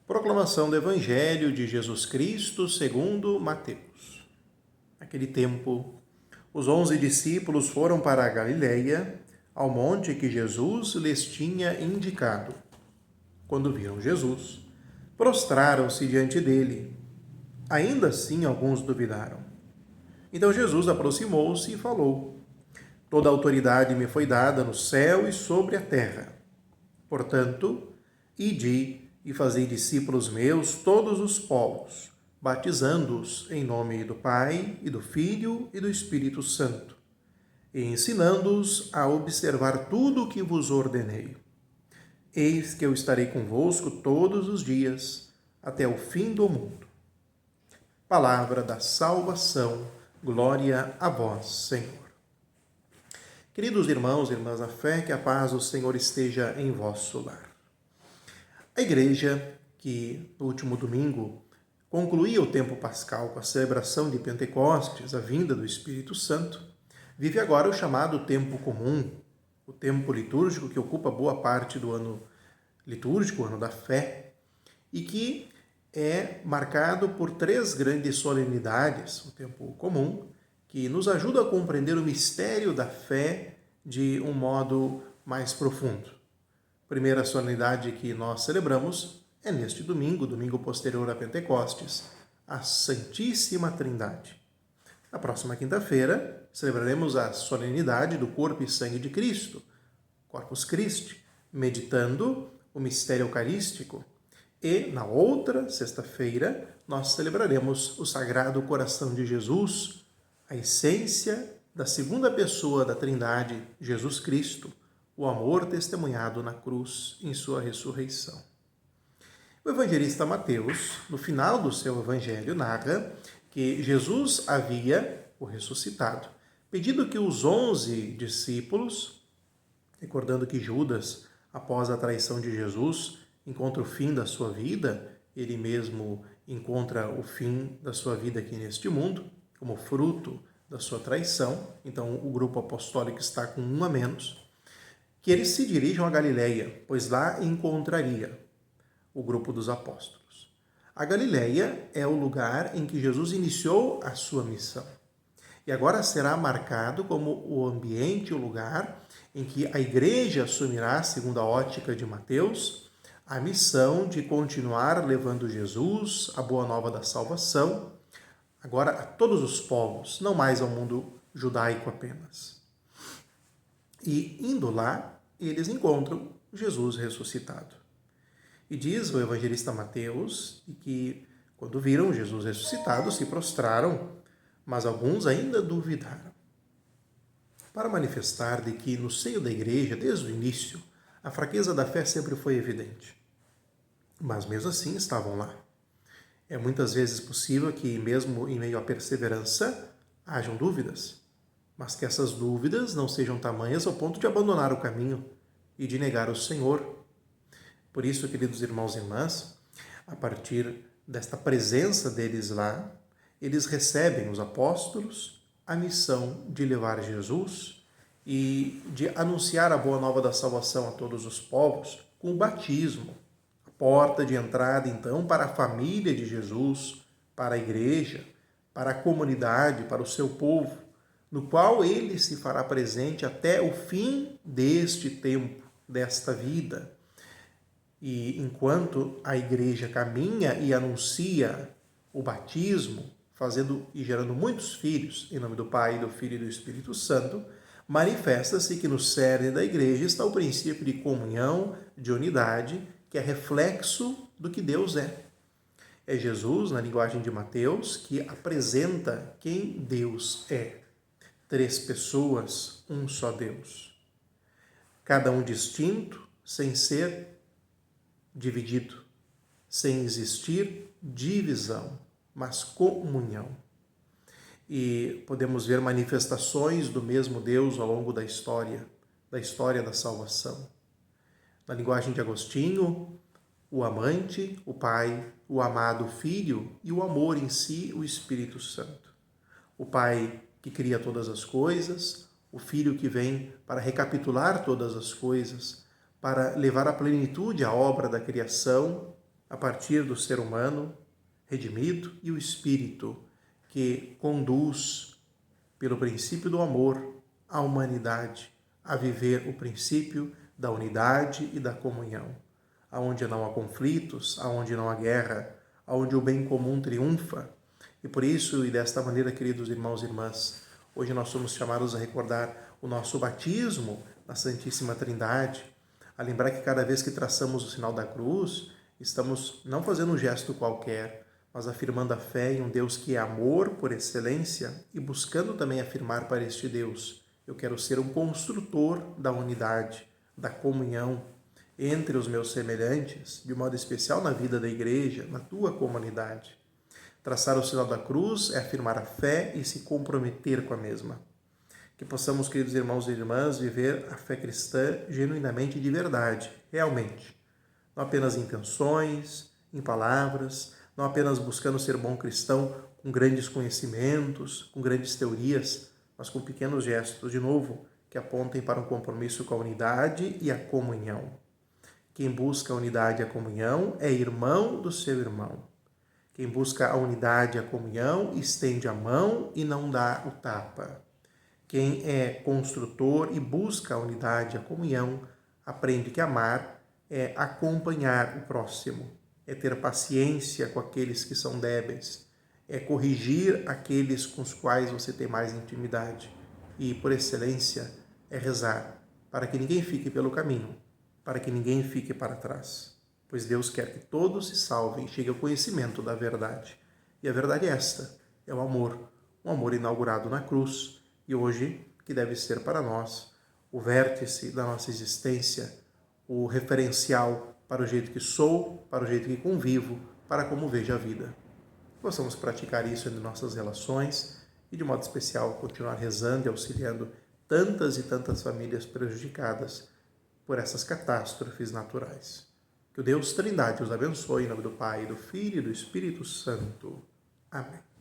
Proclamação do Evangelho de Jesus Cristo segundo Mateus. Naquele tempo, os 11 discípulos foram para a Galileia, ao monte que Jesus lhes tinha indicado. Quando viram Jesus, prostraram-se diante dele. Ainda assim, alguns duvidaram. Então Jesus aproximou-se e falou: Toda a autoridade me foi dada no céu e sobre a terra. Portanto, ide e fazei discípulos meus todos os povos, batizando-os em nome do Pai, e do Filho e do Espírito Santo, e ensinando-os a observar tudo o que vos ordenei. Eis que eu estarei convosco todos os dias, até o fim do mundo. Palavra da salvação, glória a vós, Senhor. Queridos irmãos e irmãs da fé, que a paz do Senhor esteja em vosso lar. A igreja, que no último domingo concluía o tempo pascal com a celebração de Pentecostes, a vinda do Espírito Santo, vive agora o chamado tempo comum, o tempo litúrgico que ocupa boa parte do ano litúrgico, o ano da fé, e que é marcado por 3 grandes solenidades, o tempo comum, que nos ajuda a compreender o mistério da fé de um modo mais profundo. A primeira solenidade que nós celebramos é neste domingo, domingo posterior a Pentecostes, a Santíssima Trindade. Na próxima quinta-feira, celebraremos a solenidade do corpo e sangue de Cristo, Corpus Christi, meditando o mistério eucarístico. E, na outra sexta-feira, nós celebraremos o Sagrado Coração de Jesus, a essência da segunda pessoa da Trindade, Jesus Cristo, o amor testemunhado na cruz em sua ressurreição. O evangelista Mateus, no final do seu evangelho, narra que Jesus havia o ressuscitado, pedindo que os 11 discípulos, recordando que Judas, após a traição de Jesus, encontra o fim da sua vida, ele mesmo encontra o fim da sua vida aqui neste mundo, como fruto da sua traição. Então o grupo apostólico está com 1 a menos, que eles se dirijam a Galileia, pois lá encontraria o grupo dos apóstolos. A Galileia é o lugar em que Jesus iniciou a sua missão. E agora será marcado como o ambiente, o lugar em que a igreja assumirá, segundo a ótica de Mateus, a missão de continuar levando Jesus, a boa nova da salvação, agora a todos os povos, não mais ao mundo judaico apenas. E indo lá, eles encontram Jesus ressuscitado. E diz o evangelista Mateus que, quando viram Jesus ressuscitado, se prostraram, mas alguns ainda duvidaram. Para manifestar de que no seio da igreja, desde o início, a fraqueza da fé sempre foi evidente. Mas mesmo assim estavam lá. É muitas vezes possível que, mesmo em meio à perseverança, hajam dúvidas, mas que essas dúvidas não sejam tamanhas ao ponto de abandonar o caminho e de negar o Senhor. Por isso, queridos irmãos e irmãs, a partir desta presença deles lá, eles recebem, os apóstolos, a missão de levar Jesus e de anunciar a boa nova da salvação a todos os povos com o batismo, a porta de entrada, então, para a família de Jesus, para a igreja, para a comunidade, para o seu povo, no qual ele se fará presente até o fim deste tempo, desta vida. E enquanto a igreja caminha e anuncia o batismo, fazendo e gerando muitos filhos, em nome do Pai, do Filho e do Espírito Santo, manifesta-se que no cerne da igreja está o princípio de comunhão, de unidade, que é reflexo do que Deus é. É Jesus, na linguagem de Mateus, que apresenta quem Deus é. 3 pessoas, um só Deus. Cada um distinto, sem ser dividido, sem existir divisão, mas comunhão. E podemos ver manifestações do mesmo Deus ao longo da história da salvação. Na linguagem de Agostinho, o amante, o Pai, o amado Filho e o amor em si, o Espírito Santo. O Pai que cria todas as coisas, o Filho que vem para recapitular todas as coisas, para levar à plenitude a obra da criação, a partir do ser humano redimido e o Espírito que conduz, pelo princípio do amor, a humanidade a viver o princípio da unidade e da comunhão, aonde não há conflitos, aonde não há guerra, aonde o bem comum triunfa. E por isso, e desta maneira, queridos irmãos e irmãs, hoje nós somos chamados a recordar o nosso batismo na Santíssima Trindade, a lembrar que cada vez que traçamos o sinal da cruz, estamos não fazendo um gesto qualquer, mas afirmando a fé em um Deus que é amor por excelência e buscando também afirmar para este Deus: eu quero ser um construtor da unidade, da comunhão entre os meus semelhantes, de modo especial na vida da igreja, na tua comunidade. Traçar o sinal da cruz é afirmar a fé e se comprometer com a mesma. Que possamos, queridos irmãos e irmãs, viver a fé cristã genuinamente de verdade, realmente. Não apenas em intenções, em palavras, não apenas buscando ser bom cristão com grandes conhecimentos, com grandes teorias, mas com pequenos gestos, de novo, que apontem para um compromisso com a unidade e a comunhão. Quem busca a unidade e a comunhão é irmão do seu irmão. Quem busca a unidade e a comunhão estende a mão e não dá o tapa. Quem é construtor e busca a unidade e a comunhão aprende que amar é acompanhar o próximo, é ter paciência com aqueles que são débeis, é corrigir aqueles com os quais você tem mais intimidade e, por excelência, é rezar para que ninguém fique pelo caminho, para que ninguém fique para trás, pois Deus quer que todos se salvem e cheguem ao conhecimento da verdade. E a verdade é esta, é o amor, um amor inaugurado na cruz e hoje que deve ser para nós o vértice da nossa existência, o referencial para o jeito que sou, para o jeito que convivo, para como vejo a vida. Possamos praticar isso em nossas relações e, de modo especial, continuar rezando e auxiliando tantas e tantas famílias prejudicadas por essas catástrofes naturais. Que o Deus Trindade os abençoe, em nome do Pai, do Filho e do Espírito Santo. Amém.